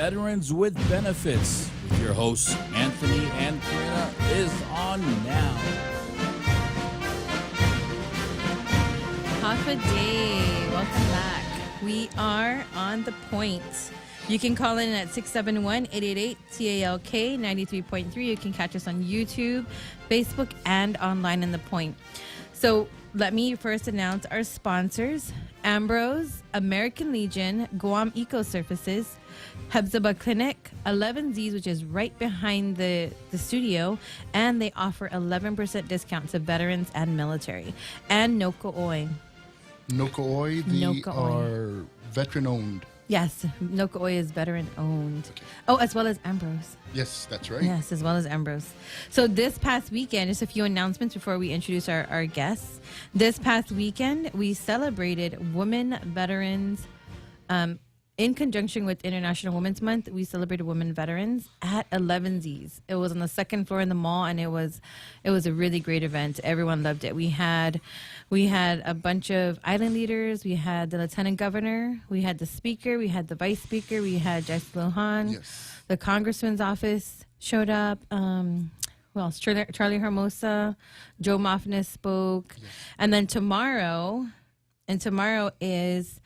Veterans with Benefits with your hosts, Anthony and Karina, is on now. Half a day. Welcome back. We are on the point. You can call in at 671-888-TALK 93.3. You can catch us on YouTube, Facebook, and online in the point. So let me first announce our sponsors: Ambrose, American Legion, Guam Eco Services, Hebzibah Clinic, 11Z's, which is right behind the studio, and they offer 11% discount to veterans and military, and Noko'oi. Noko'oi, are veteran-owned. Yes, Noko'oi is veteran-owned. Okay. Oh, as well as Ambrose. Yes, that's right. Yes, as well as Ambrose. So this past weekend, just a few announcements before we introduce our guests. This past weekend, we celebrated Women Veterans. In conjunction with International Women's Month, we celebrated women veterans at 11Z's. It was on the second floor in the mall, and it was a really great event. Everyone loved it. We had a bunch of island leaders. We had the lieutenant governor. We had the speaker. We had the vice speaker. We had Jess Lohan. Yes. The congressman's office showed up. Who else? Charlie Hermosa. Joe Moffness spoke. Yes. And then tomorrow is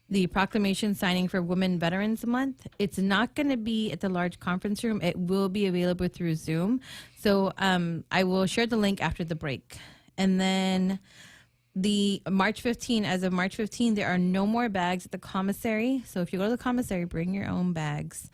the proclamation signing for Women Veterans Month. It's not going to be at the large conference room. It will be available through Zoom. So I will share the link after the break. And then the March 15, as of March 15, there are no more bags at the commissary. So if you go to the commissary, bring your own bags.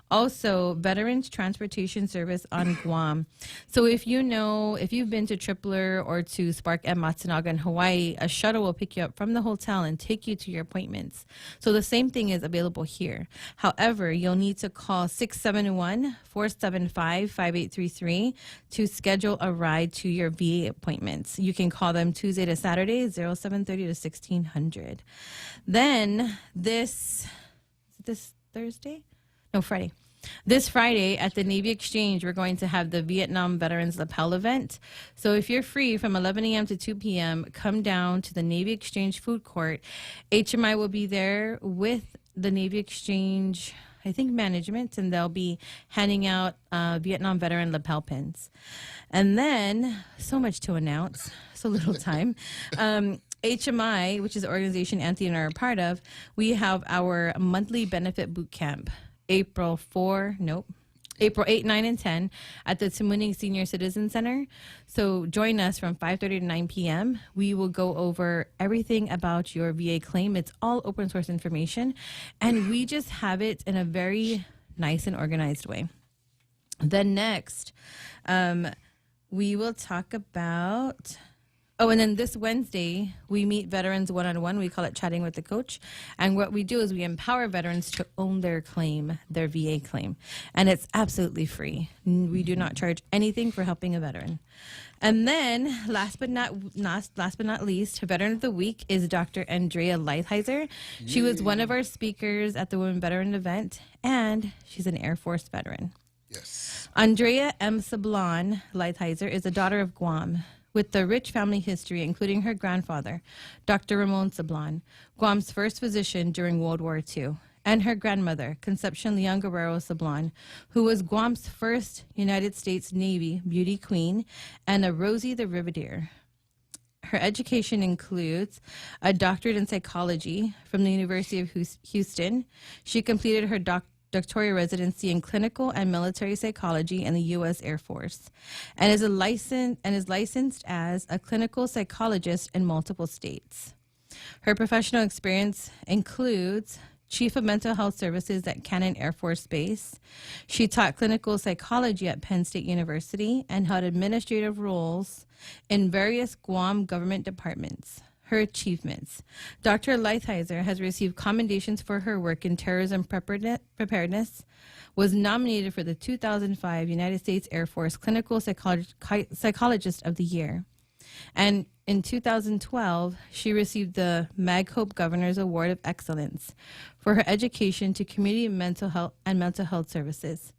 Also, Veterans Transportation Service on Guam. So if you've been to Tripler or to Spark and Matsunaga in Hawaii, a shuttle will pick you up from the hotel and take you to your appointments. So the same thing is available here. However, you'll need to call 671-475-5833 to schedule a ride to your VA appointments. You can call them Tuesday to Saturday, 0730 to 1600. Then this Thursday? No, Friday. This Friday at the Navy Exchange, we're going to have the Vietnam Veterans Lapel event. So if you're free from 11 a.m. to 2 p.m., come down to the Navy Exchange food court. HMI will be there with the Navy Exchange, I think, management, and they'll be handing out Vietnam veteran lapel pins. And then, so much to announce, so little time. HMI, which is the organization Anthony and I are a part of, we have our monthly benefit boot camp. April 8, 9, and 10 at the Tamuning Senior Citizen Center. So join us from 5:30 to 9 p.m. We will go over everything about your VA claim. It's all open source information, and we just have it in a very nice and organized way. Then next, we will talk about... Oh, and then this Wednesday, we meet veterans one-on-one. We call it Chatting with the Coach. And what we do is we empower veterans to own their claim, their VA claim. And it's absolutely free. We do not charge anything for helping a veteran. And then, last but not least, Veteran of the Week is Dr. Andrea Lighthizer. She was one of our speakers at the Women Veteran event, and she's an Air Force veteran. Yes. Andrea M. Sablon Lighthizer is a daughter of Guam, with a rich family history, including her grandfather, Dr. Ramon Sablon, Guam's first physician during World War II, and her grandmother, Concepcion Leon Guerrero Sablon, who was Guam's first United States Navy beauty queen and a Rosie the Riveteer. Her education includes a doctorate in psychology from the University of Houston. She completed her doctoral residency in clinical and military psychology in the U.S. Air Force, and is licensed as a clinical psychologist in multiple states. Her professional experience includes Chief of Mental Health Services at Cannon Air Force Base. She taught clinical psychology at Penn State University and held administrative roles in various Guam government departments. Her achievements. Dr. Lighthizer has received commendations for her work in terrorism preparedness, was nominated for the 2005 United States Air Force Clinical Psychologist of the Year. And in 2012, she received the Mag Hope Governor's Award of Excellence for her education to community mental health services.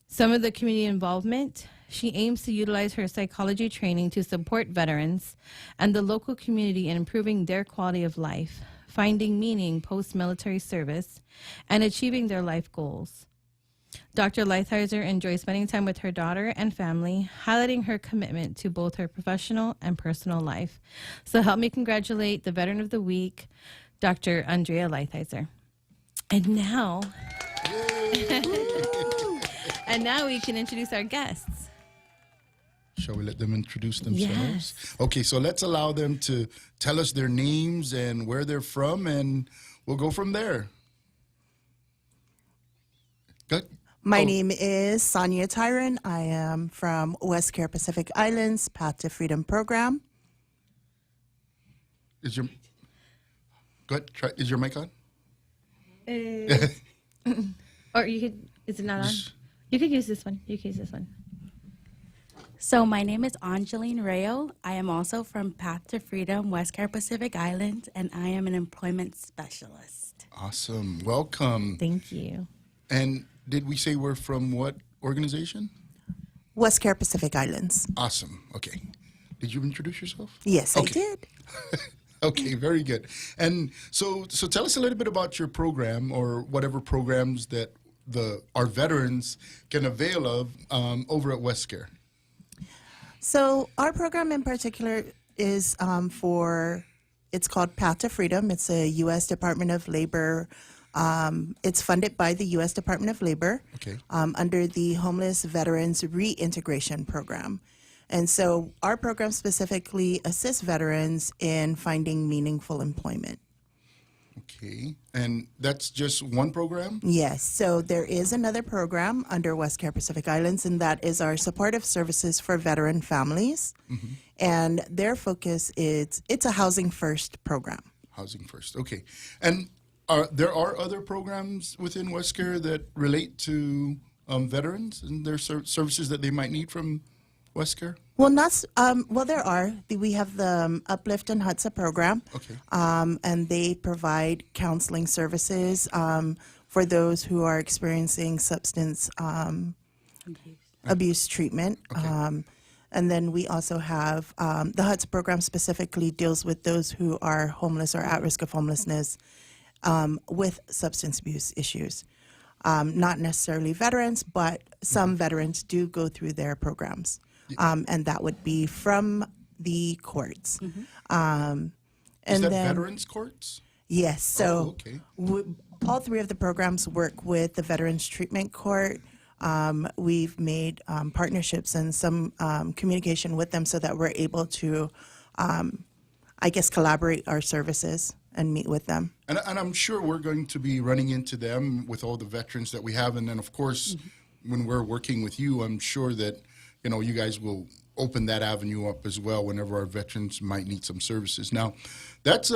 Some of the community involvement: she aims to utilize her psychology training to support veterans and the local community in improving their quality of life, finding meaning post-military service, and achieving their life goals. Dr. Lighthizer enjoys spending time with her daughter and family, highlighting her commitment to both her professional and personal life. So help me congratulate the Veteran of the Week, Dr. Andrea Lighthizer. And now, we can introduce our guests. Shall we let them introduce themselves? Yes. Okay, so let's allow them to tell us their names and where they're from, and we'll go from there. Good. My name is Sonia Tyron. I am from West Care Pacific Islands Path to Freedom program. Is your is your mic on? Or you could, is it not on? You could use this one. You can use this one. So my name is Angeline Rayo. I am also from Path to Freedom, West Care Pacific Islands, and I am an employment specialist. Awesome. Welcome. Thank you. And did we say we're from what organization? West Care Pacific Islands. Awesome. Okay. Did you introduce yourself? Yes, I Okay. did. Okay, very good. And so tell us a little bit about your program or whatever programs that our veterans can avail of over at West Care. So our program in particular is it's called Path to Freedom. It's a U.S. Department of Labor. It's funded by the U.S. Department of Labor Okay. under the Homeless Veterans Reintegration Program. And so our program specifically assists veterans in finding meaningful employment. Okay. And that's just one program? Yes, so there is another program under West Care Pacific Islands, and that is our supportive services for veteran families. Mm-hmm. And their focus is, it's a housing first program. Housing first. Okay. And there are other programs within West Care that relate to veterans and their services that they might need from West Care? Well, there are. We have the Uplift and Hudsa program. Okay. And they provide counseling services for those who are experiencing substance abuse treatment. Okay. And then we also have the Hudsa program specifically deals with those who are homeless or at risk of homelessness with substance abuse issues. Not necessarily veterans, but some veterans do go through their programs. And that would be from the courts. Is that veterans courts? Yes. So okay. All three of the programs work with the Veterans Treatment Court. We've made partnerships and some communication with them so that we're able to, collaborate our services and meet with them. And I'm sure we're going to be running into them with all the veterans that we have. And then, of course, when we're working with you, I'm sure that, you guys will open that avenue up as well whenever our veterans might need some services. Now, that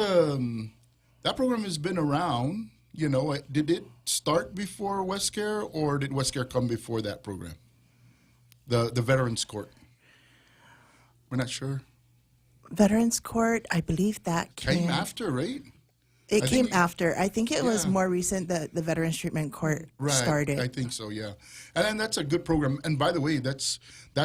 program has been around. Did it start before West Care, or did West Care come before that program? The Veterans Court. We're not sure. Veterans Court, I believe that Came after, right? It I came think after. I think it was Yeah. more recent that the Veterans Treatment Court started. I think so, yeah. And that's a good program. And by the way, that's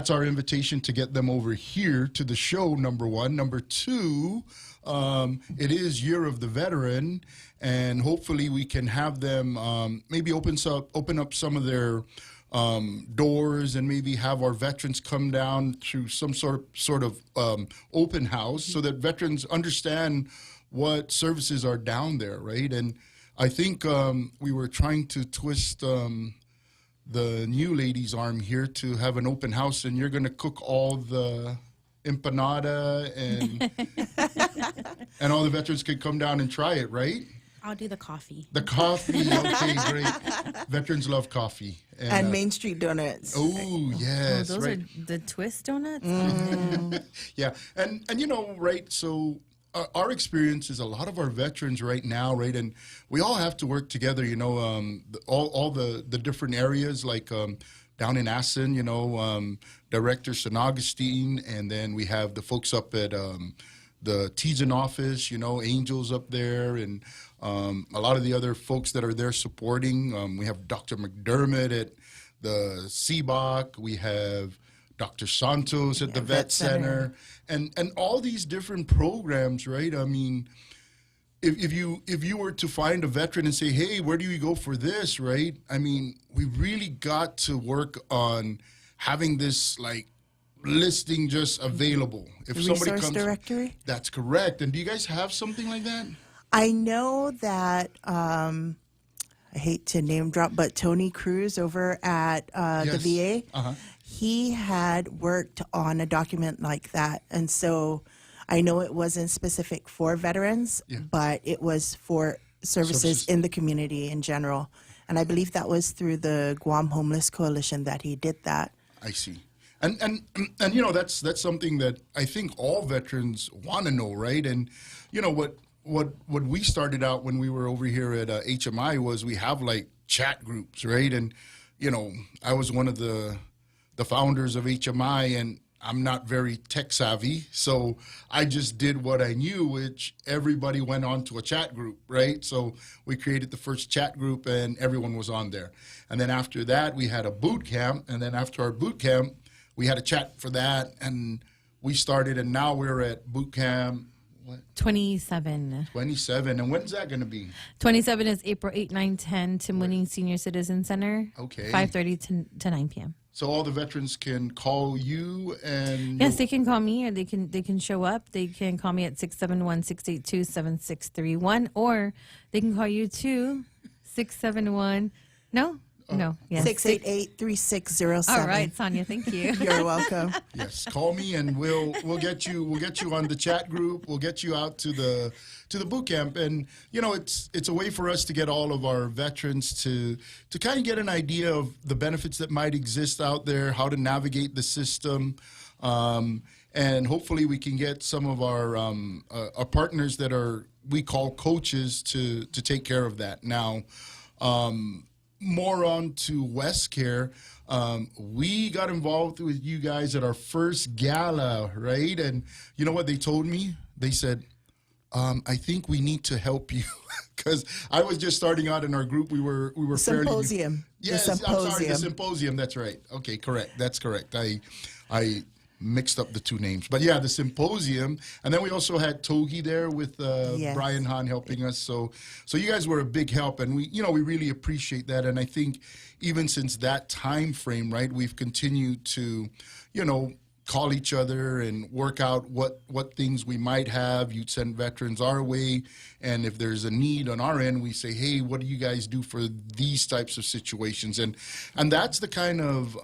our invitation to get them over here to the show, number one. Number two, it is Year of the Veteran, and hopefully we can have them maybe open up some of their doors and maybe have our veterans come down to some sort of open house so that veterans understand what services are down there, right? And I think we were trying to twist the new lady's arm here to have an open house, and you're going to cook all the empanada and all the veterans could come down and try it, right? I'll do the coffee. The coffee, okay, great. Veterans love coffee. And Main Street Donuts. Oh, yes, those right. are the twist donuts? Yeah, and right, so our experience is a lot of our veterans right now, right, and we all have to work together, all the different areas, like down in Assen, Director San Augustine, and then we have the folks up at the Teason office, Angels up there, and a lot of the other folks that are there supporting. We have Dr. McDermott at the CBOC. We have Dr. Santos at the Vet, Vet Center. And all these different programs, right? I mean, if you were to find a veteran and say, hey, where do you go for this, right? I mean, we really got to work on having this like listing just available. If The somebody resource comes, directory? that's correct. And do you guys have something like that? I know that, I hate to name drop, but Tony Cruz over at the Yes. VA, he had worked on a document like that. And so I know it wasn't specific for veterans, but it was for services in the community in general. And I believe that was through the Guam Homeless Coalition that he did that. I see. And you know, that's something that I think all veterans want to know, right? And you know what we started out when we were over here at HMI was we have like chat groups, right? And you know, I was one of the founders of HMI, and I'm not very tech savvy, so I just did what I knew, which everybody went on to a chat group, right? So we created the first chat group, and everyone was on there. And then after that, we had a boot camp, and then after our boot camp, we had a chat for that, and we started, and now we're at boot camp. 27. 27. And when's that going to be? 27 is April 8, 9, 10, Tim Winning Senior Citizen Center. Okay. 5:30 to 9 p.m. So all the veterans can call you and... Yes, they can call me, or they can show up. They can call me at 671-682-7631, or they can call you too, 671. No? No. Yes. 688-3607. All right, Sonia, thank you. You're welcome. Yes, call me and we'll get you on the chat group. We'll get you out to the boot camp, and you know it's a way for us to get all of our veterans to kind of get an idea of the benefits that might exist out there, how to navigate the system, and hopefully we can get some of our partners that we call coaches to take care of that. Now. More on to WestCare. We got involved with you guys at our first gala, right? And you know what they told me? They said, I think we need to help you, because I was just starting out in our group. We were Symposium. Yes, The I'm sorry, the symposium. symposium. That's right. Okay, correct. That's correct. I mixed up the two names, but yeah, the symposium, and then we also had Togi there with Yes. Brian Hahn helping us. So you guys were a big help, and we really appreciate that. And I think even since that time frame, right, we've continued to, call each other and work out what things we might have. You'd send veterans our way, and if there's a need on our end, we say, hey, what do you guys do for these types of situations? And that's the kind of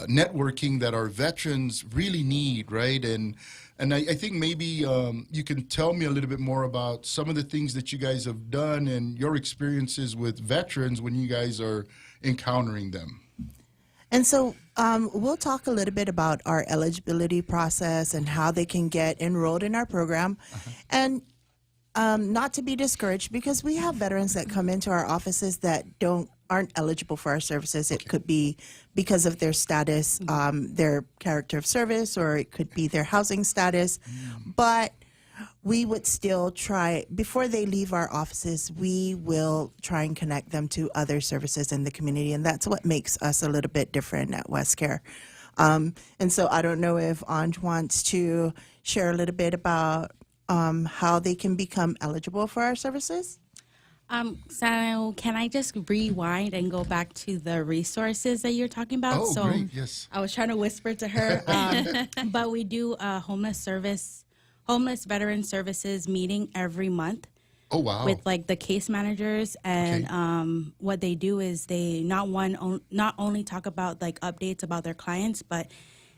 networking that our veterans really need, right? And I think maybe you can tell me a little bit more about some of the things that you guys have done and your experiences with veterans when you guys are encountering them. And so we'll talk a little bit about our eligibility process and how they can get enrolled in our program. And not to be discouraged, because we have veterans that come into our offices that aren't eligible for our services. It could be because of their status, their character of service, or it could be their housing status. But we would still try, before they leave our offices, we will try and connect them to other services in the community. And that's what makes us a little bit different at WestCare. And so I don't know if Anj wants to share a little bit about how they can become eligible for our services. So can I just rewind and go back to the resources that you're talking about? Oh, so great, yes. I was trying to whisper to her, but we do a homeless veteran services meeting every month. Oh, wow. With like the case managers, and what they do is they not only talk about like updates about their clients, but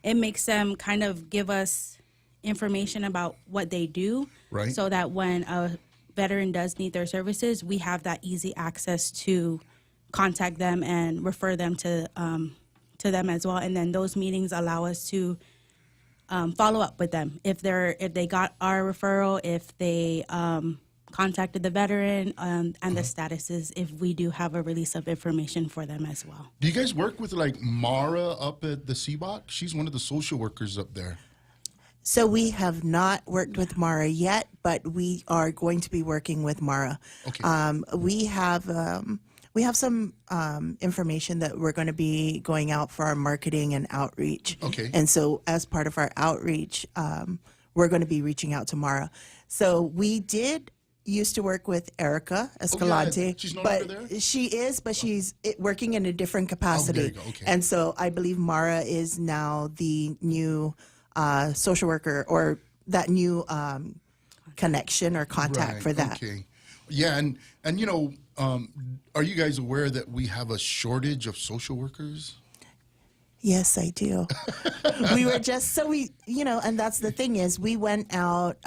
it makes them kind of give us information about what they do, Right. so that when a veteran does need their services, we have that easy access to contact them and refer them to them as well. And then those meetings allow us to follow up with them if they got our referral, if they contacted the veteran, and the statuses if we do have a release of information for them as well. Do you guys work with like Mara up at the CBOC? She's one of the social workers up there. So we have not worked with Mara yet, but we are going to be working with Mara. Okay. We have some information that we're going to be going out for our marketing and outreach. Okay. And so as part of our outreach, we're going to be reaching out to Mara. So we did used to work with Erica Escalante, She's no but longer there? she is, but she's working in a different capacity. you go. Okay. And so I believe Mara is now the new social worker, or that new connection or contact Right, for that. Okay. Yeah, and are you guys aware that we have a shortage of social workers? Yes, I do. We were just and that's the thing is we went out.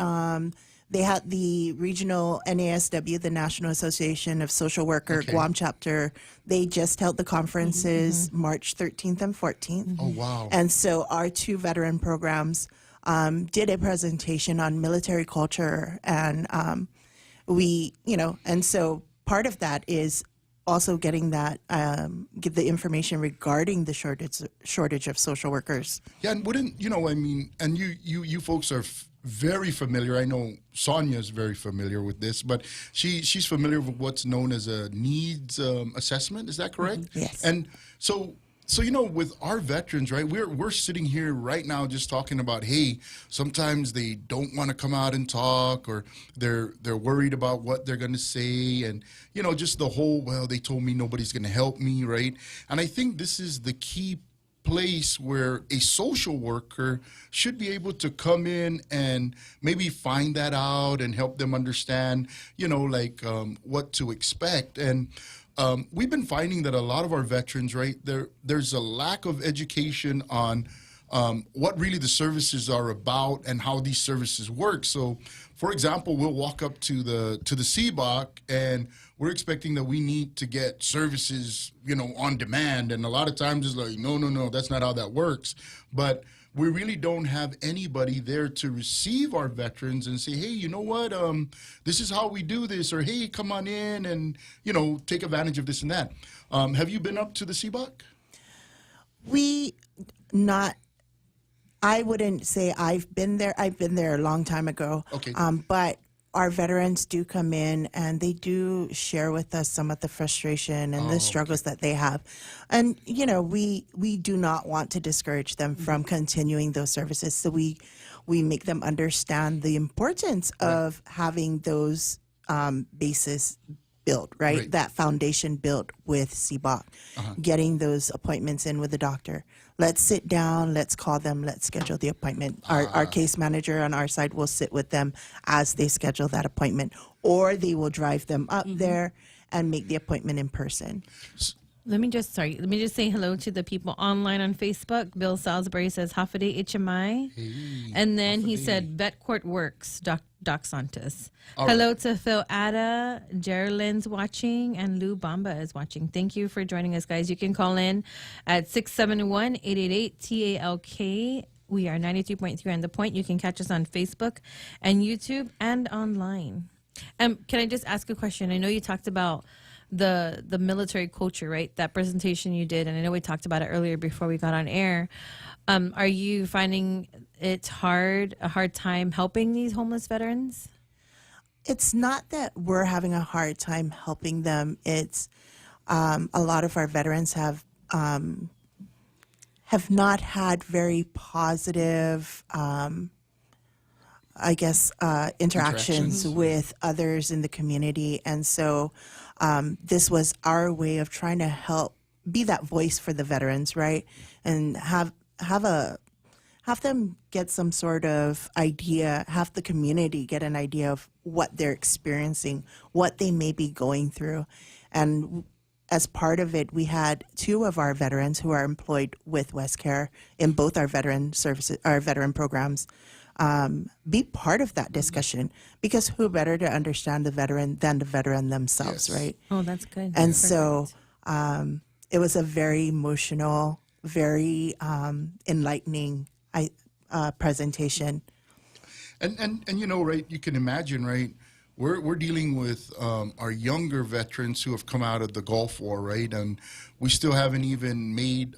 They had the regional NASW, the National Association of Social Worker Okay. Guam chapter. They just held the conferences March 13th and 14th. Oh, wow. And so our two veteran programs did a presentation on military culture, and and so part of that is also getting that give the information regarding the shortage of social workers. Yeah, and and you folks are very familiar. I know Sonia is very familiar with this, but she's familiar with what's known as a needs assessment. Is that correct? Yes. And so with our veterans, right? We're sitting here right now just talking about, hey, sometimes they don't want to come out and talk, or they're worried about what they're going to say, and just the whole, well, they told me nobody's going to help me, right? And I think this is the key place where a social worker should be able to come in and maybe find that out and help them understand, what to expect. And we've been finding that a lot of our veterans, right, there's a lack of education on what really the services are about and how these services work. So, for example, we'll walk up to the CBOC and we're expecting that we need to get services, on demand. And a lot of times it's like, no, that's not how that works. But we really don't have anybody there to receive our veterans and say, hey, you know what, this is how we do this, or hey, come on in and, take advantage of this and that. Have you been up to the CBOC? I wouldn't say I've been there. I've been there a long time ago. Okay. But our veterans do come in and they do share with us some of the frustration and the struggles that they have. And, we do not want to discourage them from continuing those services. So we make them understand the importance of having those bases built, right? That foundation built with CBOC, getting those appointments in with the doctor. Let's sit down, let's call them, let's schedule the appointment. Our case manager on our side will sit with them as they schedule that appointment, or they will drive them up there and make the appointment in person. Let me just say hello to the people online on Facebook. Bill Salisbury says Hafaday HMI. Hey, and then he Hafaday. said Vet Court Works, Doc Santos. All Hello to Phil Ada, Geralyn's watching, and Lou Bamba is watching. Thank you for joining us, guys. You can call in at 671-888-TALK. We are 93.3 on The Point. You can catch us on Facebook and YouTube and online. Can I just ask a question? I know you talked about the military culture, right? That presentation you did, and I know we talked about it earlier before we got on air. Are you finding it's a hard time helping these homeless veterans? It's not that we're having a hard time helping them. It's a lot of our veterans have not had very positive, interactions with others in the community, and so this was our way of trying to help be that voice for the veterans, right? And have them get some sort of idea, have the community get an idea of what they're experiencing, what they may be going through. And as part of it, we had two of our veterans who are employed with WestCare in both our veteran services, our veteran programs, be part of that discussion, because who better to understand the veteran than the veteran themselves, Yes. right? Oh, that's good. And Perfect. so it was a very emotional, very enlightening presentation. And right, you can imagine, right, we're dealing with our younger veterans who have come out of the Gulf War, right, and we still haven't even made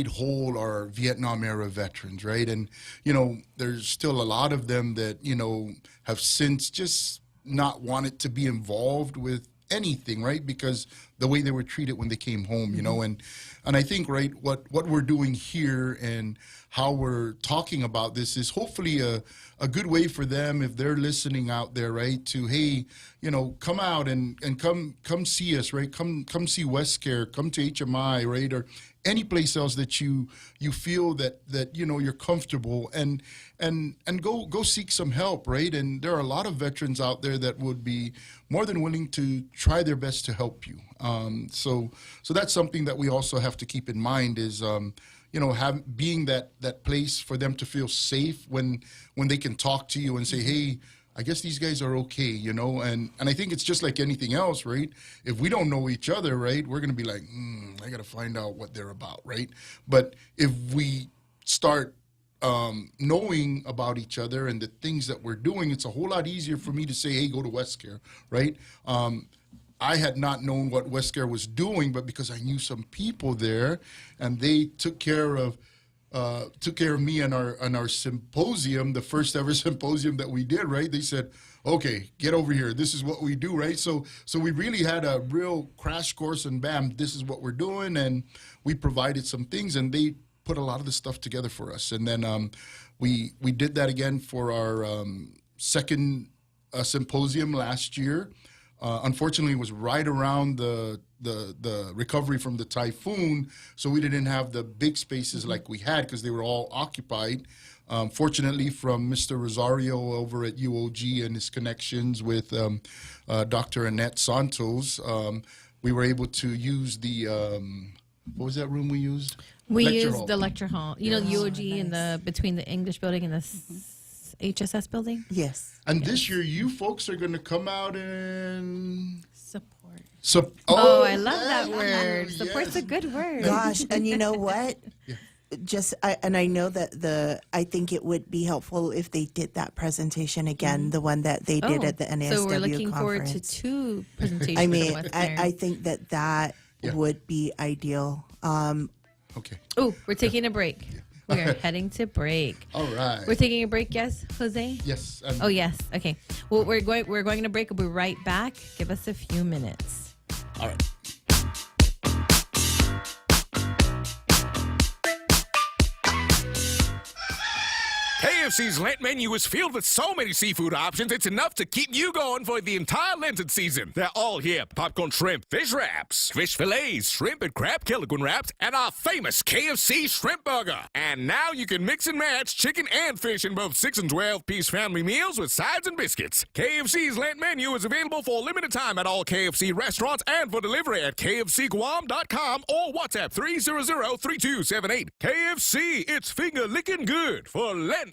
whole our Vietnam era veterans, right? And there's still a lot of them that have since just not wanted to be involved with anything, right? Because the way they were treated when they came home, you know, and I think, right, what we're doing here and how we're talking about this is hopefully a good way for them, if they're listening out there, right, to, hey, you know, come out and come see us, right? Come see WestCare, come to HMI, right? Or any place else that you feel that you know you're comfortable, and go seek some help, right? And there are a lot of veterans out there that would be more than willing to try their best to help you. So that's something that we also have to keep in mind is you know, being that place for them to feel safe when they can talk to you and say, hey, I guess these guys are okay, you know, and I think it's just like anything else, right? If we don't know each other, right, we're going to be like, I got to find out what they're about, right? But if we start knowing about each other and the things that we're doing, it's a whole lot easier for me to say, hey, go to WestCare, right? I had not known what WestCare was doing, but because I knew some people there, and they took care of me on our symposium, the first ever symposium that we did, right? They said, okay, get over here. This is what we do, right? So we really had a real crash course, and bam, this is what we're doing. And we provided some things, and they put a lot of the stuff together for us. And then we did that again for our second symposium last year. Unfortunately, it was right around the recovery from the typhoon, so we didn't have the big spaces like we had because they were all occupied. Fortunately, from Mr. Rosario over at UOG and his connections with Dr. Annette Santos, we were able to use the, what was that room we used? We Lecture used hall. the lecture hall. You know, UOG in the between the English building and the HSS building. Yes. And this year, you folks are going to come out and... Support. Oh, I love that thank word. you. Support's a good word. Gosh, and you know what? I know that I think it would be helpful if they did that presentation again, the one that they did at the NASW So we're looking forward to conference. 2 presentations. I mean, from I think that Yeah. would be ideal. Okay. Oh, we're taking a break. We are heading to break. All right. We're taking a break, yes, Jose? Yes. Oh, yes. Okay. Well, we're going to break. We'll be right back. Give us a few minutes. All right. KFC's Lent menu is filled with so many seafood options, it's enough to keep you going for the entire Lenten season. They're all here. Popcorn shrimp, fish wraps, fish fillets, shrimp and crab Killigan wraps, and our famous KFC shrimp burger. And now you can mix and match chicken and fish in both 6 and 12-piece family meals with sides and biscuits. KFC's Lent menu is available for a limited time at all KFC restaurants and for delivery at kfcguam.com or WhatsApp 300-3278. KFC, it's finger-licking good for Lent.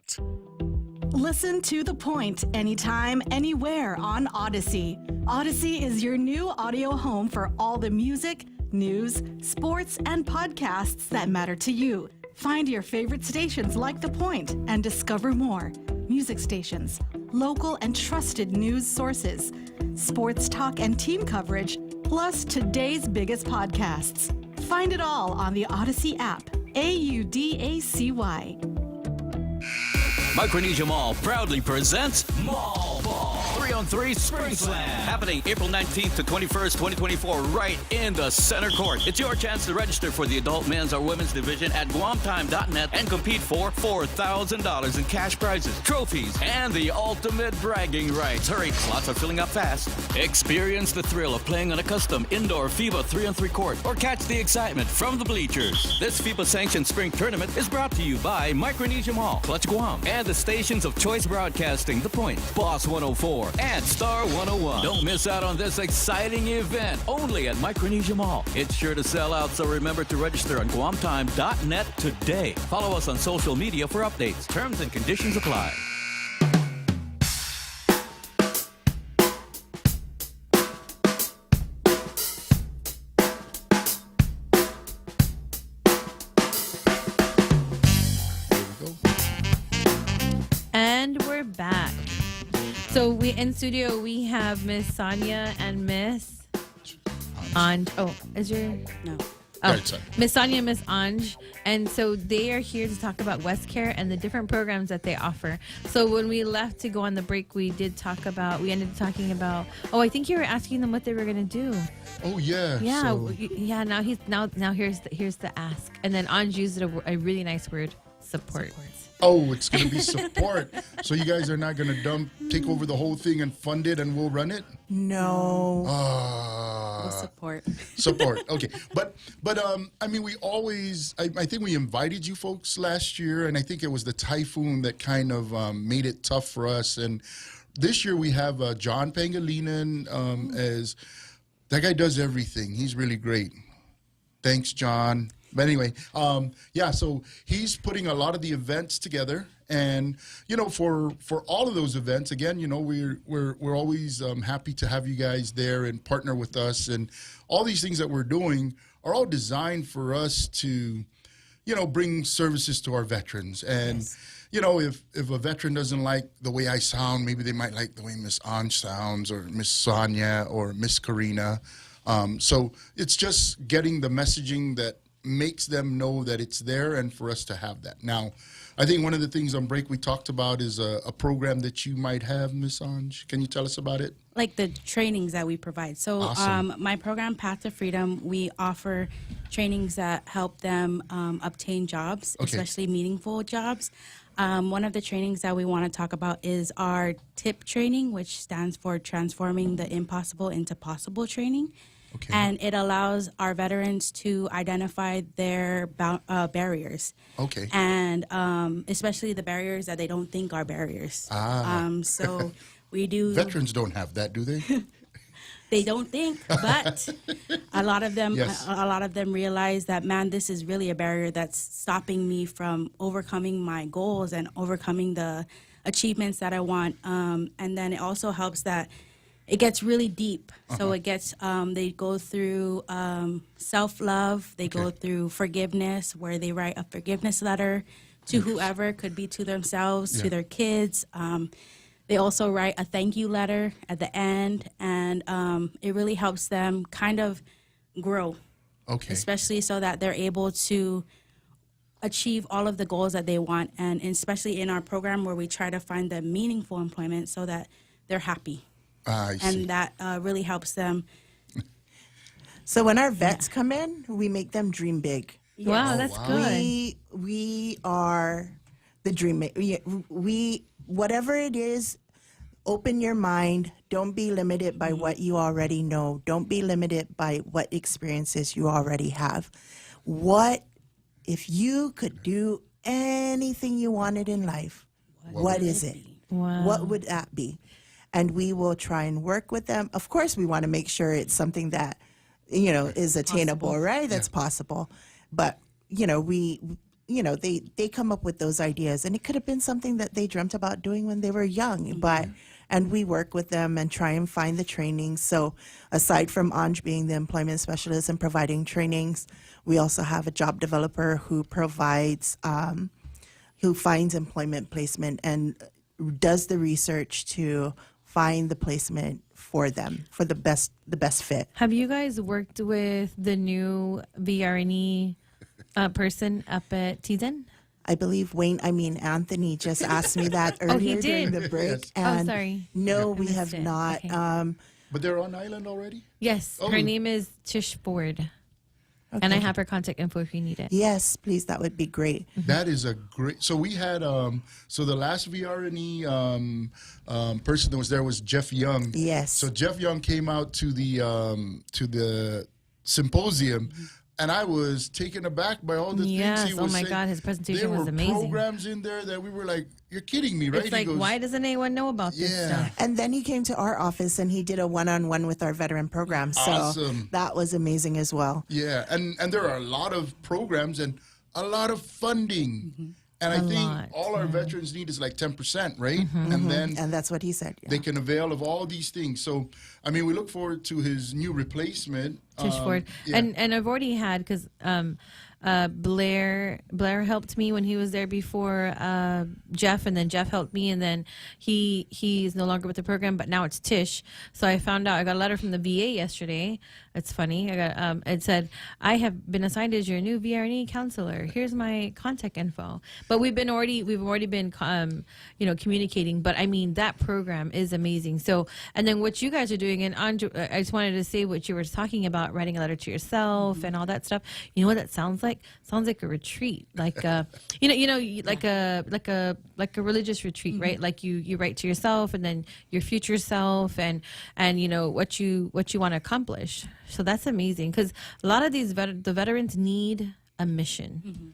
Listen to The Point anytime, anywhere on Odyssey. Odyssey is your new audio home for all the music, news, sports, and podcasts that matter to you. Find your favorite stations like The Point and discover more. Music stations, local and trusted news sources, sports talk and team coverage, plus today's biggest podcasts. Find it all on the Odyssey app. AUDACY. Micronesia Mall proudly presents Mall Ball 3-on-3 Spring Slam, happening April 19th to 21st, 2024, right in the center court. It's your chance to register for the adult men's or women's division at guamtime.net and compete for $4,000 in cash prizes, trophies, and the ultimate bragging rights. Hurry, slots are filling up fast. Experience the thrill of playing on a custom indoor FIBA 3-on-3 court or catch the excitement from the bleachers. This FIBA-sanctioned spring tournament is brought to you by Micronesia Mall, Clutch Guam, and the stations of Choice Broadcasting, The Point, Boss 104, and Star 101. Don't miss out on this exciting event only at Micronesia Mall. It's sure to sell out, so remember to register on guamtime.net today. Follow us on social media for updates. Terms and conditions apply. And we're back. So we in studio we have Miss Sonia and Miss is your No. sorry. Miss Sonia and Miss Anj. And so they are here to talk about West Care and the different programs that they offer. So when we left to go on the break, we ended up talking about, I think you were asking them what they were going to do. Oh yeah. Yeah. So, Now here's the ask. And then Anj used a really nice word, support. oh, it's going to be support. So you guys are not going to take over the whole thing and fund it, and we'll run it. No. We'll support. Support. Okay. But I mean, we always, I think we invited you folks last year, and I think it was the typhoon that kind of made it tough for us. And this year we have John Pangilinan as, that guy does everything. He's really great. Thanks, John. But anyway, so he's putting a lot of the events together, and for all of those events, again, we're always happy to have you guys there and partner with us, and all these things that we're doing are all designed for us to, bring services to our veterans. And if a veteran doesn't like the way I sound, maybe they might like the way Miss Anj sounds, or Miss Sonia, or Miss Karina. So it's just getting the messaging that makes them know that it's there, and for us to have that. Now, I think one of the things on break we talked about is a program that you might have, Miss Anj. Can you tell us about it? Like the trainings that we provide. So Awesome. my program, Path to Freedom, we offer trainings that help them obtain jobs, Okay. especially meaningful jobs. One of the trainings that we want to talk about is our TIP training, which stands for Transforming the Impossible into Possible training. Okay. And it allows our veterans to identify their barriers. Okay. And especially the barriers that they don't think are barriers. So we do. Veterans don't have that, do they? They don't think, but a lot of them, Yes. a lot of them realize that, man, this is really a barrier that's stopping me from overcoming my goals and overcoming the achievements that I want. And then it also helps that it gets really deep. So it gets, they go through self-love. They go Okay. through forgiveness, where they write a forgiveness letter to whoever, could be to themselves, Yeah. to their kids. They also write a thank you letter at the end, and it really helps them kind of grow, Okay. especially so that they're able to achieve all of the goals that they want, and especially in our program where we try to find them meaningful employment so that they're happy. I see. And that really helps them. So when our vets come in, we make them dream big. Wow, that's good. We are the dream. We whatever it is, open your mind. Don't be limited by what you already know. Don't be limited by what experiences you already have. What if you could do anything you wanted in life? What is it? Wow. What would that be? And we will try and work with them. Of course, we want to make sure it's something that, is attainable, right? That's possible. But, they come up with those ideas, and it could have been something that they dreamt about doing when they were young. And we work with them and try and find the trainings. So aside from Anj being the employment specialist and providing trainings, we also have a job developer who provides, who finds employment placement and does the research to find the placement for them for the best fit. Have you guys worked with the new VRNE person up at Tizen? I believe Anthony just asked me that earlier during did? the break. Yes. And sorry. No, I we missed have it. not. Okay. But they're on island already? Yes, Oh. her name is Tish Ford. And I have her contact info if you need it. Yes, please, that would be great. That is a great. So we had the last VRNE person that was there was Jeff Young. Yes. So Jeff Young came out to the symposium, and I was taken aback by all the Yes. things he Oh was my saying. God, his presentation there was were amazing. programs in there that we were like, "You're kidding me, right?" It's like, he goes, why doesn't anyone know about this Yeah. stuff? And then he came to our office and he did a one-on-one with our veteran program. So Awesome. that was amazing as well. Yeah, and there are a lot of programs and a lot of funding. And I think lot, all our veterans need is like 10%, right? And then And that's what he said. Yeah. they can avail of all these things. So, I mean, we look forward to his new replacement. Tish Ford. Yeah. And I've already had, because Blair helped me when he was there before Jeff, and then Jeff helped me, and then he's no longer with the program, but now it's Tish. So I found out, I got a letter from the VA yesterday. It's funny. I got it said, I have been assigned as your new VRNE counselor. Here's my contact info. But we've already been communicating. But I mean, that program is amazing. So, and then what you guys are doing, and Andrew, I just wanted to say what you were talking about, writing a letter to yourself and all that stuff. You know what that sounds like? Sounds like a retreat, like like a religious retreat, right? Like you write to yourself, and then your future self, and what you want to accomplish. So that's amazing, because a lot of these the veterans need a mission,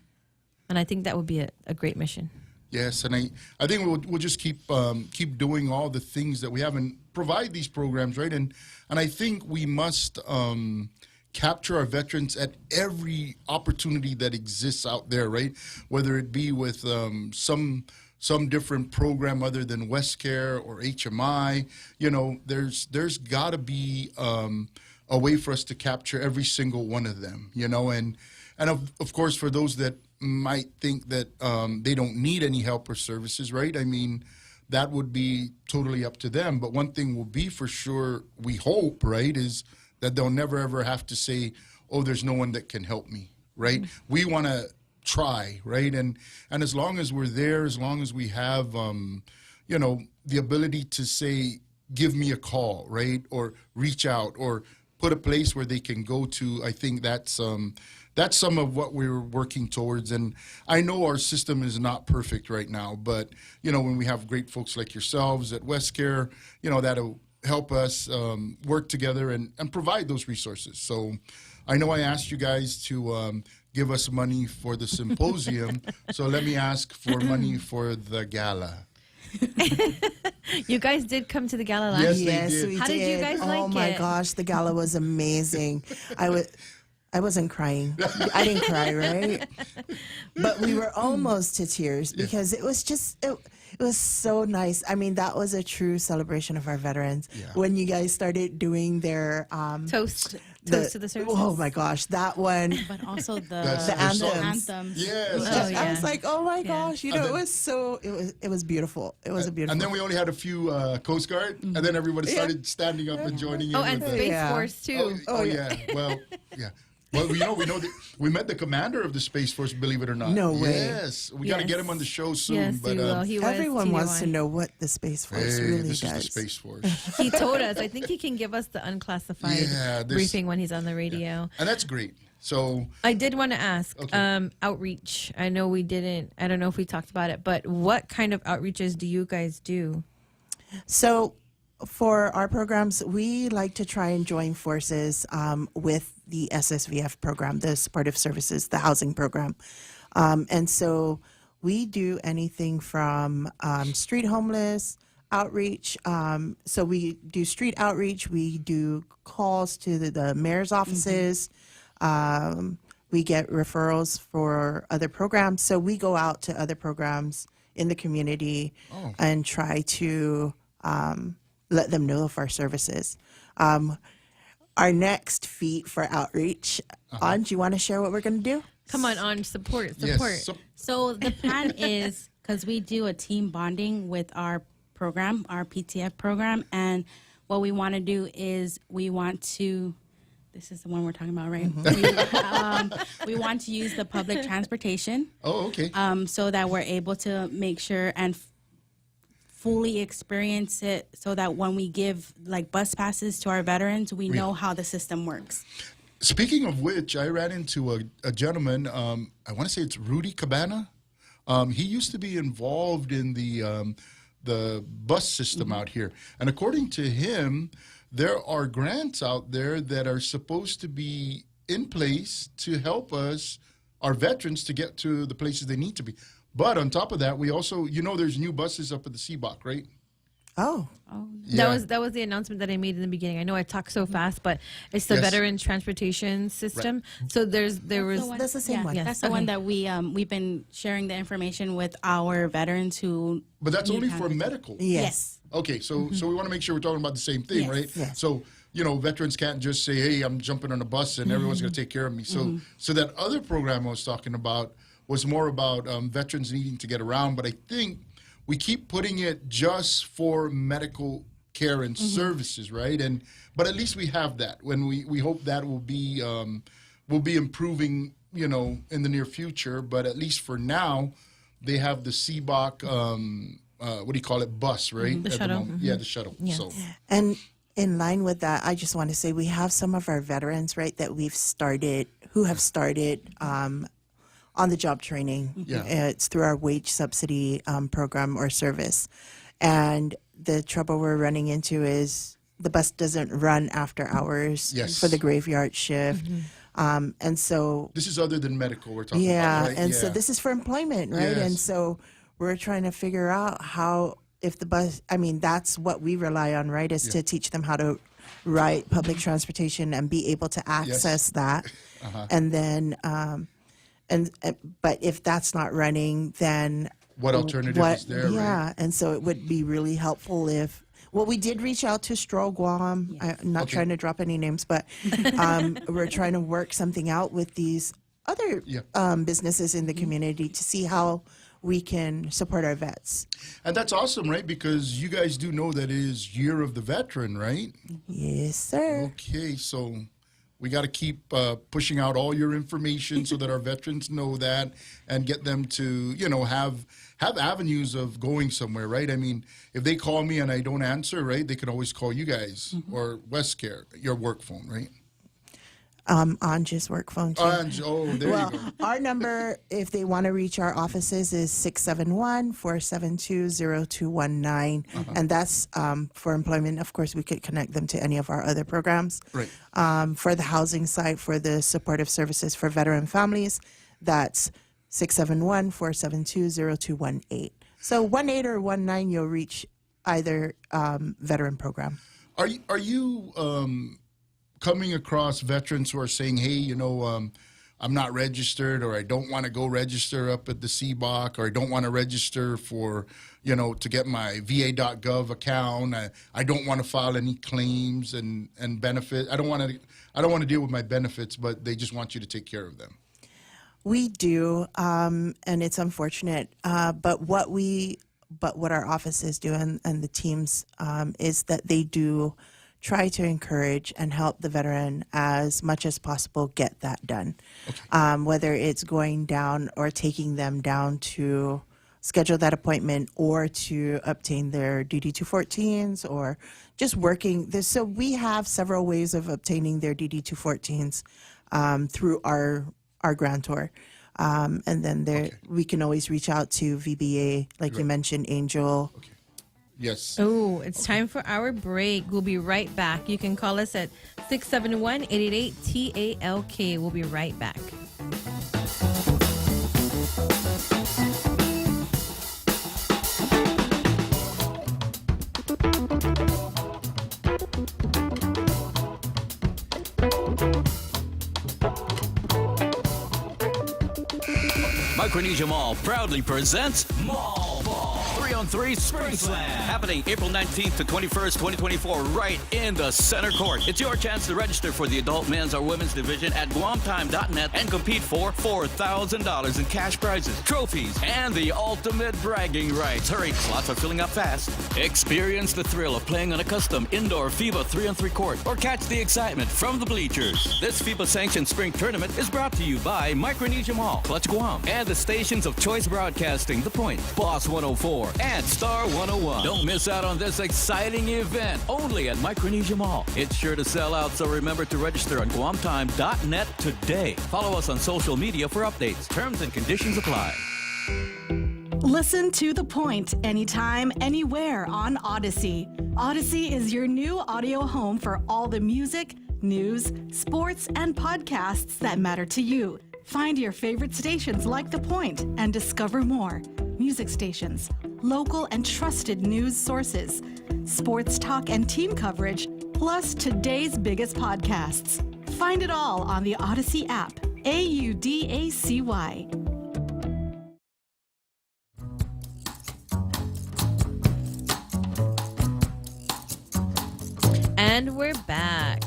and I think that would be a great mission. Yes, and I think we'll just keep doing all the things that we have and provide these programs, right? And I think we must capture our veterans at every opportunity that exists out there, right? Whether it be with some different program other than WestCare or HMI, there's got to be a way for us to capture every single one of them, and of course, for those that might think that they don't need any help or services, right? I mean, that would be totally up to them. But one thing will be for sure, we hope, right, is that they'll never ever have to say, oh, there's no one that can help me, right? We want to try, right? And as long as we're there, as long as we have, the ability to say, give me a call, right? Or reach out, or put a place where they can go to, I think that's some of what we're working towards. And I know our system is not perfect right now, but, when we have great folks like yourselves at WestCare, that'll help us work together and provide those resources. So I know I asked you guys to give us money for the symposium, so let me ask for money for the gala. You guys did come to the gala last year. Yes, they did. We How did you guys like it? Oh my gosh, the gala was amazing. I wasn't crying. I didn't cry, right? But we were almost to tears because it was just it was so nice. I mean, that was a true celebration of our veterans. Yeah. When you guys started doing their Toast to the service. Oh my gosh, that one. But also the anthems. anthems. Yes. I was like, oh my gosh, And then- it was beautiful. It was a beautiful. And then we only had a few Coast Guard, and then everybody started standing up and joining in. Oh, and with Space Yeah. Force too. Oh, yeah. Well, yeah. Well, we know that we met the commander of the Space Force, believe it or not. No way. Yes. We got to get him on the show soon. Yes, but we will. He was Everyone wants to TY1. know what the Space Force hey, really this does. is the Space Force. He told us. I think he can give us the unclassified Yeah, this- briefing when he's on the radio. And that's great. So, I did want to ask, Okay. outreach. I know we didn't. I don't know if we talked about it, but what kind of outreaches do you guys do? So, for our programs, we like to try and join forces with the SSVF program, the Supportive Services, the housing program. And so we do anything from street homeless outreach. So we do street outreach. We do calls to the mayor's offices. We get referrals for other programs. So we go out to other programs in the community and try to let them know of our services. Our next feat for outreach, Anj, you want to share what we're going to do? Come on, support. yes. So the plan is, because we do a team bonding with our program, our PTF program, and what we want to do is we want to, this is the one we're talking about, right? We want to use the public transportation Oh, okay. so that we're able to make sure and fully experience it, so that when we give like bus passes to our veterans, we know how the system works. Speaking of which, I ran into a gentleman, I want to say it's Rudy Cabana. He used to be involved in the bus system out here. And according to him, there are grants out there that are supposed to be in place to help us, our veterans, to get to the places they need to be. But on top of that, we also, there's new buses up at the Seabach, right? Oh, Yeah. That was the announcement that I made in the beginning. I know I talk so fast, but it's the Yes. Veterans Transportation System. So there was that's the same one. Yes, that's the one that we've been sharing the information with our veterans who. But that's need only for transportation. medical. yes. Okay, so we want to make sure we're talking about the same thing, Yes. right? Yes. So veterans can't just say, hey, I'm jumping on a bus and everyone's going to take care of me. So that other program I was talking about was more about veterans needing to get around. But I think we keep putting it just for medical care and services, right? But at least we have that. When we hope that will be improving, in the near future. But at least for now, they have the CBOC, what do you call it, bus, right? The shuttle. Yeah, the shuttle. Yes. So. And in line with that, I just want to say we have some of our veterans, right, that who have started on the job training. Yeah. It's through our wage subsidy program or service. And the trouble we're running into is the bus doesn't run after hours for the graveyard shift. And so this is other than medical we're talking about, right? And so this is for employment, right? Yes. And so we're trying to figure out how, if the bus, that's what we rely on, right? Is to teach them how to ride public transportation and be able to access that. And then, but if that's not running, then what alternative is there? Yeah, right? and so it would be really helpful if. Well, we did reach out to Stroll Guam. I'm not trying to drop any names, but we're trying to work something out with these other businesses in the community to see how we can support our vets. And that's awesome, right? Because you guys do know that it is Year of the Veteran, right? Yes, sir. Okay, so we got to keep pushing out all your information so that our veterans know that and get them to, have avenues of going somewhere, right? I mean, if they call me and I don't answer, right, they can always call you guys or WestCare, your work phone, right? Anja's work phone too. There you go. Our number, if they want to reach our offices, is 671-472-0219. And that's for employment. Of course, we could connect them to any of our other programs. Right. For the housing side, for the supportive services for veteran families, that's 671-472-0218. So 18 or 19, you'll reach either veteran program. Are you coming across veterans who are saying, hey, I'm not registered, or I don't want to go register up at the CBOC, or I don't want to register for, to get my VA.gov account. I don't want to file any claims and benefit. I don't want to deal with my benefits, but they just want you to take care of them. We do, and it's unfortunate. But what our offices do and the teams is that they do try to encourage and help the veteran as much as possible get that done. Whether it's going down or taking them down to schedule that appointment or to obtain their DD-214s or just working. So we have several ways of obtaining their DD-214s through our grantor. And then we can always reach out to VBA, like you mentioned, Angel. Okay. Yes. Oh, it's time for our break. We'll be right back. You can call us at 671-888-TALK. We'll be right back. Micronesia Mall proudly presents Mall Ball 3-on-3 Spring Slam, happening April 19th to 21st, 2024, right in the center court. It's your chance to register for the adult men's or women's division at guamtime.net and compete for $4,000 in cash prizes, trophies, and the ultimate bragging rights. Hurry, slots are filling up fast. Experience the thrill of playing on a custom indoor FIBA 3-on-3 court, or catch the excitement from the bleachers. This FIBA-sanctioned spring tournament is brought to you by Micronesia Mall, Clutch Guam, and the stations of Choice Broadcasting, The Point, Boss 104, and Star 101. Don't miss out on this exciting event, only at Micronesia Mall. It's sure to sell out, so remember to register on guamtime.net today. Follow us on social media for updates. Terms and conditions apply. Listen to The Point anytime, anywhere on Odyssey. Odyssey is your new audio home for all the music, news, sports, and podcasts that matter to you. Find your favorite stations like The Point and discover more. Music stations, local and trusted news sources, sports talk and team coverage, plus today's biggest podcasts. Find it all on the Odyssey app. AUDACY. And we're back.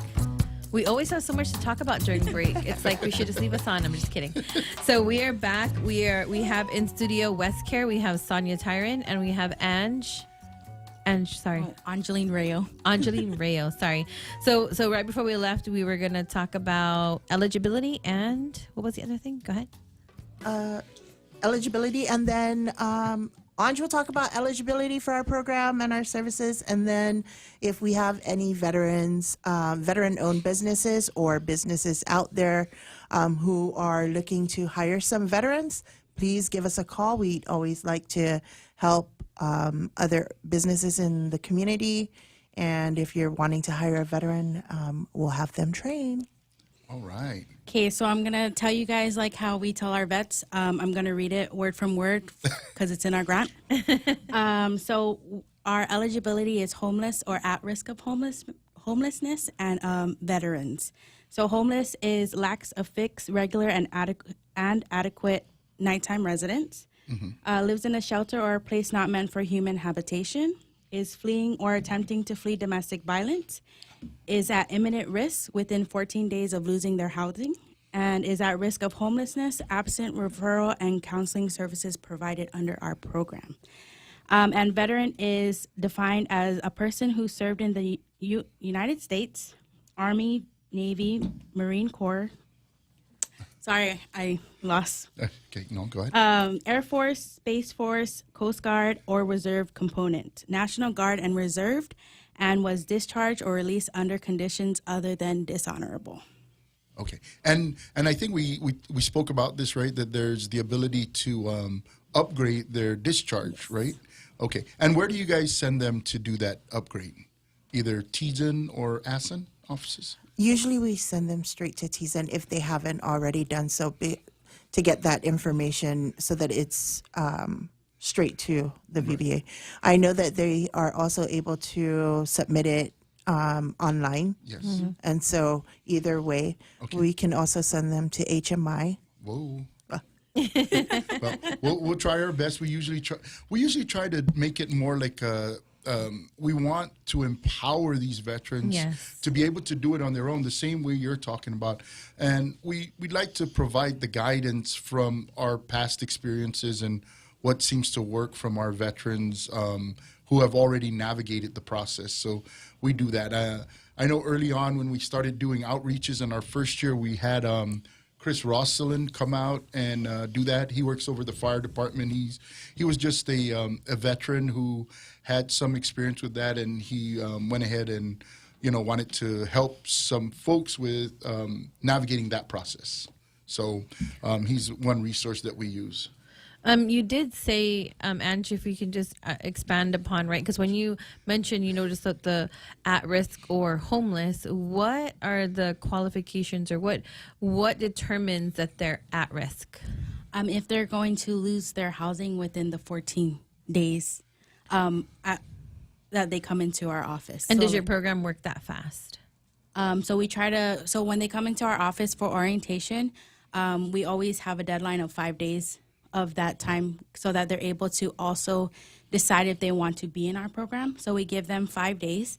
We always have so much to talk about during break. It's like we should just leave us on. I'm just kidding. So we are back. We have in studio West Care. We have Sonia Tyron, and we have Angeline Rayo. Angeline Rayo. Sorry. So right before we left, we were gonna talk about eligibility and what was the other thing? Go ahead. Eligibility, and then Anj will talk about eligibility for our program and our services, and then if we have any veterans, veteran-owned businesses or businesses out there who are looking to hire some veterans, please give us a call. We'd always like to help other businesses in the community, and if you're wanting to hire a veteran, we'll have them trained. All right. Okay, so I'm going to tell you guys like how we tell our vets. I'm going to read it word from word because it's in our grant. So our eligibility is homeless or at risk of homelessness and veterans. So homeless is lacks a fixed, regular, and adequate nighttime residence. Lives in a shelter or a place not meant for human habitation. Is fleeing or attempting to flee domestic violence. Is at imminent risk within 14 days of losing their housing, and is at risk of homelessness, absent referral and counseling services provided under our program. And veteran is defined as a person who served in the United States, Army, Navy, Marine Corps. Sorry, I lost. Okay, no, go ahead. Air Force, Space Force, Coast Guard, or Reserve component, National Guard and Reserved, and was discharged or released under conditions other than dishonorable. Okay, and I think we spoke about this, right? That there's the ability to upgrade their discharge, right? Okay, and where do you guys send them to do that upgrade? Either Tizen or ASEN offices? Usually we send them straight to Tizen if they haven't already done so, to get that information so that it's straight to the VBA. I know that they are also able to submit it online. Yes. And so either way, we can also send them to HMI. Whoa. Well, we'll try our best. We usually try to make it more like we want to empower these veterans to be able to do it on their own, the same way you're talking about. And we'd like to provide the guidance from our past experiences and what seems to work from our veterans who have already navigated the process. So we do that. I know early on when we started doing outreaches in our first year, we had Chris Rosalind come out and do that. He works over the fire department. He was just a veteran who had some experience with that, and he went ahead and wanted to help some folks with navigating that process. So he's one resource that we use. You did say, Ange, if we can just expand upon, right? Because when you mentioned, just that the at-risk or homeless, what are the qualifications or what determines that they're at risk? If they're going to lose their housing within the 14 days that they come into our office. And does your program work that fast? So when they come into our office for orientation, we always have a deadline of 5 days of that time so that they're able to also decide if they want to be in our program. So we give them 5 days.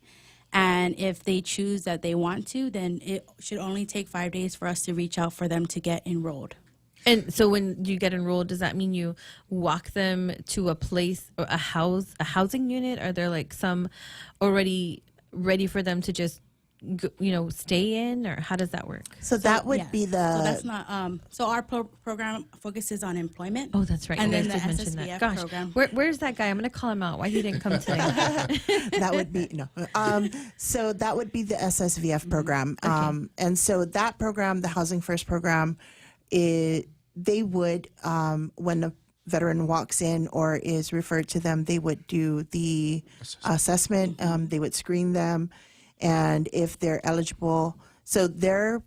And if they choose that they want to, then it should only take 5 days for us to reach out for them to get enrolled. And so when you get enrolled, does that mean you walk them to a place or a housing unit? Are there like some already ready for them to just stay in, or how does that work? So that would be the... So that's not... so our program focuses on employment. Oh, that's right. And you then the guys did mention SSVF that. Gosh, program. Where's that guy? I'm going to call him out. Why he didn't come today? That would be... No. So that would be the SSVF program. Okay. And so that program, the Housing First program, they would, when a veteran walks in or is referred to them, they would do the assessment. They would screen them. And if they're eligible, so their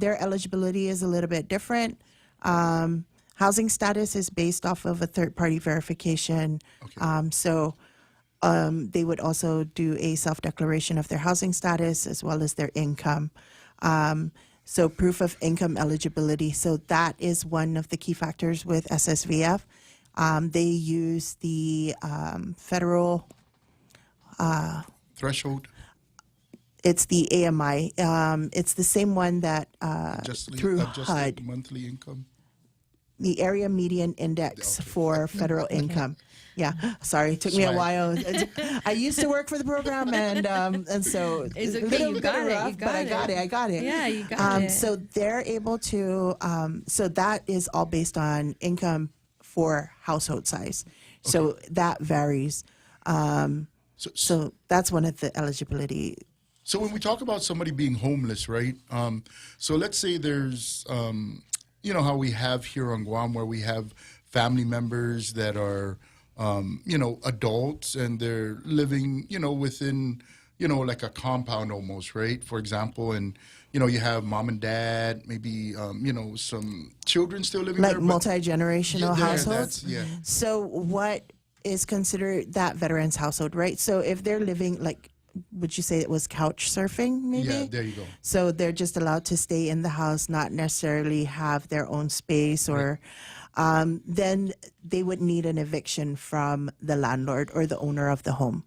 eligibility is a little bit different. Housing status is based off of a third-party verification. Okay. So they would also do a self-declaration of their housing status as well as their income. So proof of income eligibility. So that is one of the key factors with SSVF. They use the federal threshold. It's the AMI. It's the same one that through HUD, monthly income. the Area Median Index for federal income. Yeah, sorry, it took me a while. I used to work for the program, and so It's okay, a little you bit got it, rough, you but I got it. Yeah, you got it. So they're able to. So that is all based on income for household size. So that varies. So that's one of the eligibility. So when we talk about somebody being homeless, right? So let's say there's, you know, how we have here on Guam where we have family members that are, you know, adults and they're living, you know, within, you know, like a compound almost, right? For example, and, you know, you have mom and dad, maybe, you know, some children still living Like there. multi-generational households. Yeah. So what is considered that veteran's household, right? So if they're living like, would you say it was couch surfing maybe? Yeah, there you go. So they're just allowed to stay in the house, not necessarily have their own space or then they would need an eviction from the landlord or the owner of the home.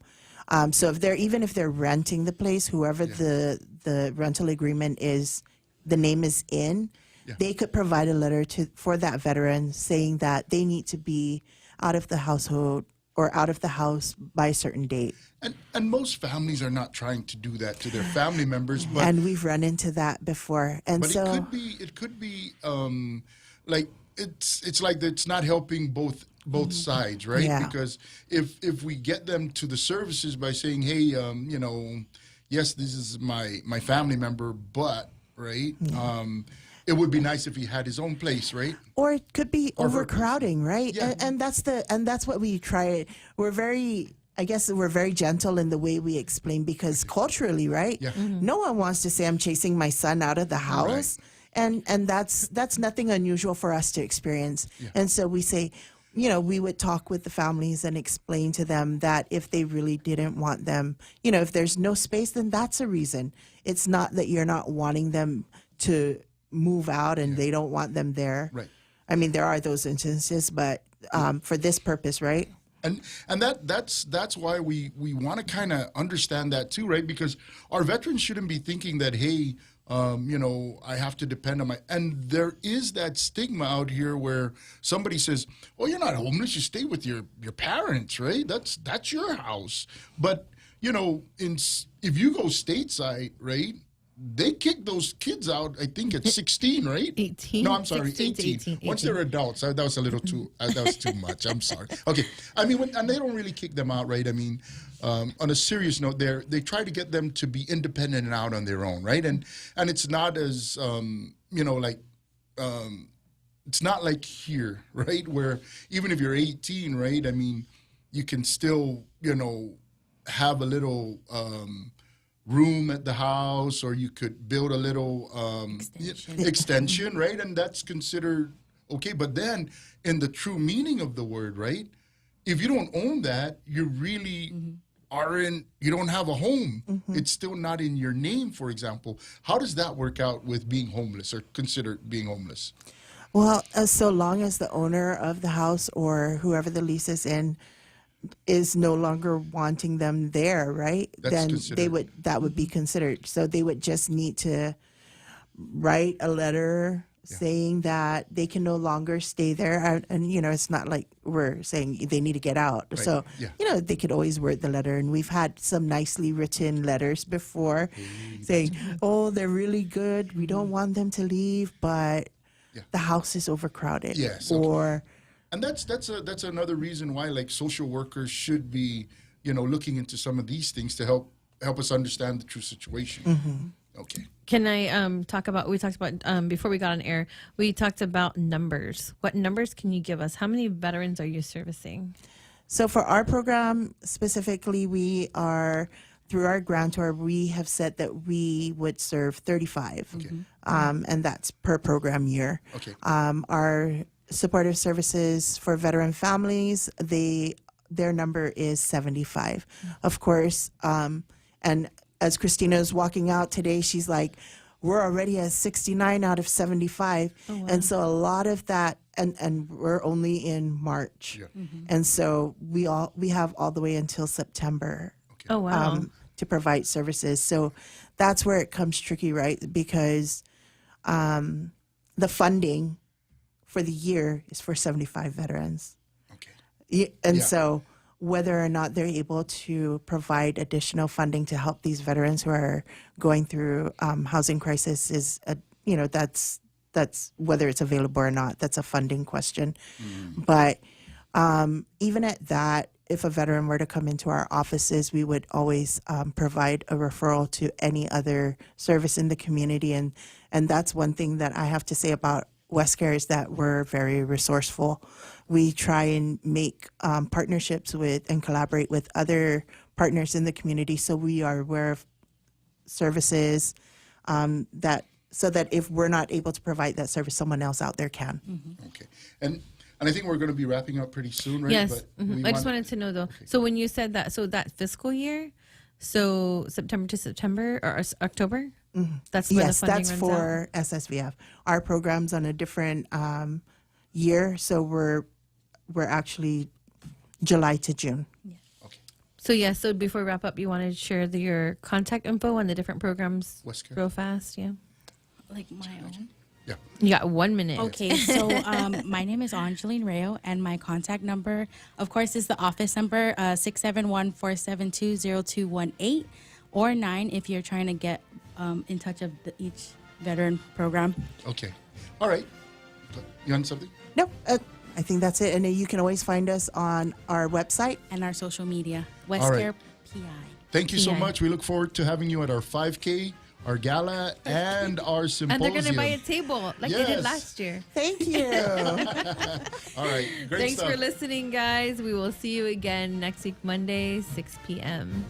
So if they're renting the place, whoever the rental agreement is, the name is in, they could provide a letter for that veteran saying that they need to be out of the household or out of the house by a certain date. And most families are not trying to do that to their family members, but and we've run into that before. And but so it could be like it's like it's not helping both sides, right? Yeah. Because if we get them to the services by saying, hey, you know, yes, this is my family member, but right, it would be nice if he had his own place, right? or it could be Or her overcrowding, right? Yeah. And that's what we try. We're very gentle in the way we explain because culturally, right? Yeah. No one wants to say I'm chasing my son out of the house. And that's nothing unusual for us to experience. And so we say, you know, we would talk with the families and explain to them that if they really didn't want them, you know, if there's no space, then that's a reason. It's not that you're not wanting them to move out and they don't want them there. Right. I mean, there are those instances, but for this purpose, right? And that's why we want to kind of understand that too, right? Because our veterans shouldn't be thinking that, hey, you know, I have to depend on and there is that stigma out here where somebody says, oh, you're not homeless, you stay with your parents, right? That's your house. But, you know, if you go stateside, right, they kick those kids out, I think at 16, right? 18. No, I'm sorry, 16 to 18. 18. Once they're adults, that was a little too, that was too much. I'm sorry. Okay. I mean, and they don't really kick them out, right? I mean, on a serious note, they try to get them to be independent and out on their own, right? And it's not as, you know, like, it's not like here, right? Where even if you're 18, right? I mean, you can still, you know, have a little, room at the house, or you could build a little extension, right? And that's considered okay. But then, in the true meaning of the word, right? If you don't own that, you really you don't have a home. It's still not in your name, for example. How does that work out with being homeless or considered being homeless? Well, so long as the owner of the house or whoever the lease is in is no longer wanting them there, right? That's then that would be considered. So they would just need to write a letter saying that they can no longer stay there. And you know, it's not like we're saying they need to get out. Right. So, Yeah. you know, they could always word the letter. And we've had some nicely written letters before saying, oh, they're really good. We don't want them to leave, but the house is overcrowded. Yes. Okay. Or And that's another reason why, like, social workers should be, you know, looking into some of these things to help us understand the true situation. Okay. Can I talk about, we talked about, before we got on air, we talked about numbers. What numbers can you give us? How many veterans are you servicing? So for our program specifically, we are, through our grantor, we have said that we would serve 35. Okay. And that's per program year. Okay. Our supportive services for veteran families, their number is 75. Of course, and as Christina's walking out today, she's like, we're already at 69 out of 75. Oh, wow. And so a lot of that, and we're only in March. Yeah. And so we have all the way until September Oh, wow. to provide services. So that's where it comes tricky, right? Because the funding for the year is for 75 veterans. Okay. And so whether or not they're able to provide additional funding to help these veterans who are going through housing crisis is, that's whether it's available or not. That's a funding question. But even at that, if a veteran were to come into our offices, we would always provide a referral to any other service in the community. And that's one thing that I have to say about WestCare is that we're very resourceful. We try and make partnerships with and collaborate with other partners in the community, so we are aware of services so that if we're not able to provide that service, someone else out there can. Okay. And I think we're going to be wrapping up pretty soon, right? Yes. But we I just wanted to know, though. So when you said that, so that fiscal year, so September to September or October? That's when Yes, the funding that's runs for out? SSVF. Our program's on a different year, so we're actually July to June. Okay. So before we wrap up, you want to share your contact info on the different programs WestCare. real fast? Yeah. Like my own. Yeah. You got 1 minute. Okay, so my name is Angeline Rayo, and my contact number, of course, is the office number 671-472-0218 or 9 if you're trying to get in touch of each veteran program. Okay. All right. You on something? Nope, I think that's it. And you can always find us on our website. And our social media, right. WestCare PI. Thank you so PI. much. We look forward to having you at our 5K, our gala, and our And symposium. they're going to buy a table like they did Yes. last year. Thank you. All right. Great Thanks stuff. for listening, guys. We will see you again next week, Monday, 6 p.m.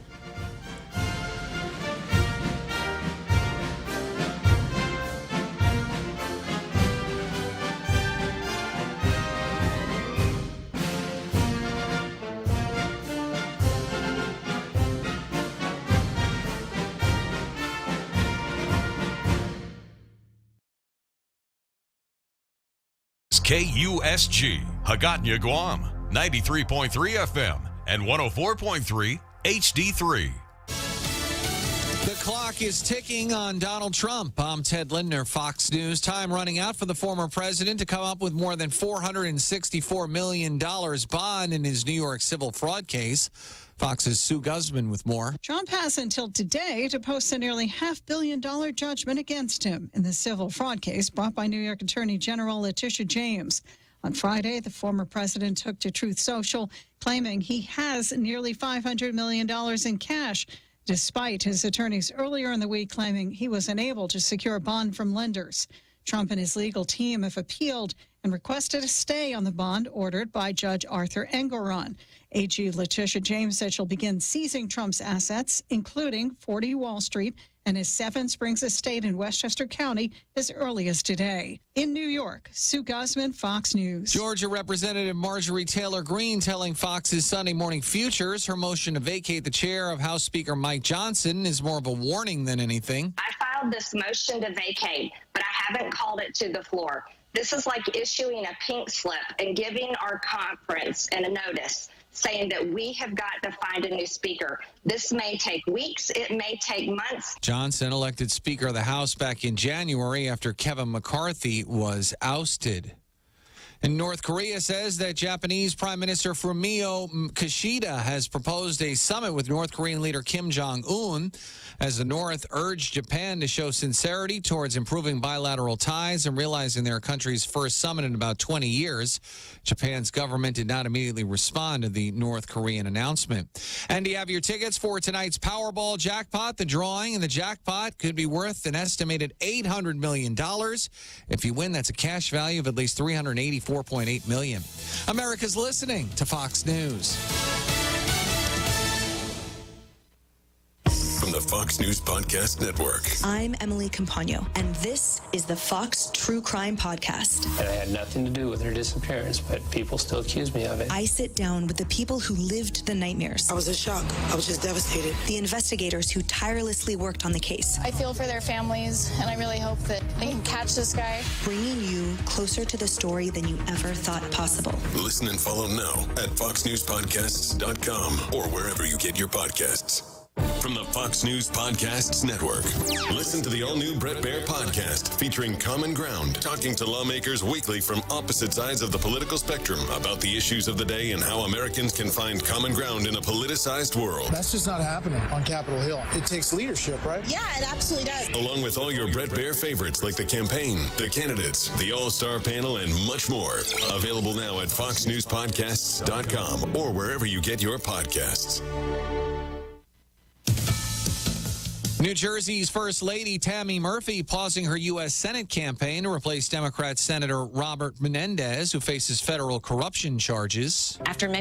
KUSG, Hagåtña, Guam, 93.3 FM and 104.3 HD3. The clock is ticking on Donald Trump. I'm Ted Lindner, Fox News. Time running out for the former president to come up with more than $464 million bond in his New York civil fraud case. Fox's Sue Guzman with more. Trump has until today to post a nearly $500 million judgment against him in the civil fraud case brought by New York Attorney General Letitia James. On Friday, the former president took to Truth Social, claiming he has nearly $500 million in cash, despite his attorneys earlier in the week claiming he was unable to secure a bond from lenders. Trump and his legal team have appealed and requested a stay on the bond ordered by Judge Arthur Engelron. AG Letitia James said she'll begin seizing Trump's assets, including 40 Wall Street and his Seven Springs estate in Westchester County, as early as today. In New York, Sue Guzman, Fox News. Georgia Representative Marjorie Taylor Greene telling Fox's Sunday Morning Futures her motion to vacate the chair of House Speaker Mike Johnson is more of a warning than anything. I filed this motion to vacate, but I haven't called it to the floor. This is like issuing a pink slip and giving our conference a notice saying that we have got to find a new speaker. This may take weeks. It may take months. Johnson elected Speaker of the House back in January after Kevin McCarthy was ousted. And North Korea says that Japanese Prime Minister Fumio Kishida has proposed a summit with North Korean leader Kim Jong-un as the North urged Japan to show sincerity towards improving bilateral ties and realizing their country's first summit in about 20 years. Japan's government did not immediately respond to the North Korean announcement. And do you have your tickets for tonight's Powerball jackpot? The drawing and the jackpot could be worth an estimated $800 million. If you win, that's a cash value of at least $384.8 million. America's listening to Fox News. From the Fox News Podcast Network. I'm Emily Campagno, and this is the Fox True Crime Podcast. And I had nothing to do with her disappearance, but people still accuse me of it. I sit down with the people who lived the nightmares. I was in shock. I was just devastated. The investigators who tirelessly worked on the case. I feel for their families, and I really hope that they can catch this guy. Bringing you closer to the story than you ever thought possible. Listen and follow now at foxnewspodcasts.com or wherever you get your podcasts. from the Fox News Podcasts Network. Listen to the all-new Bret Baier podcast featuring Common Ground, talking to lawmakers weekly from opposite sides of the political spectrum about the issues of the day and how Americans can find common ground in a politicized world. That's just not happening on Capitol Hill. It takes leadership, right? Yeah, it absolutely does. Along with all your Bret Baier favorites like the campaign, the candidates, the all-star panel, and much more. Available now at foxnewspodcasts.com or wherever you get your podcasts. New Jersey's First Lady Tammy Murphy pausing her U.S. Senate campaign to replace Democrat Senator Robert Menendez, who faces federal corruption charges. After many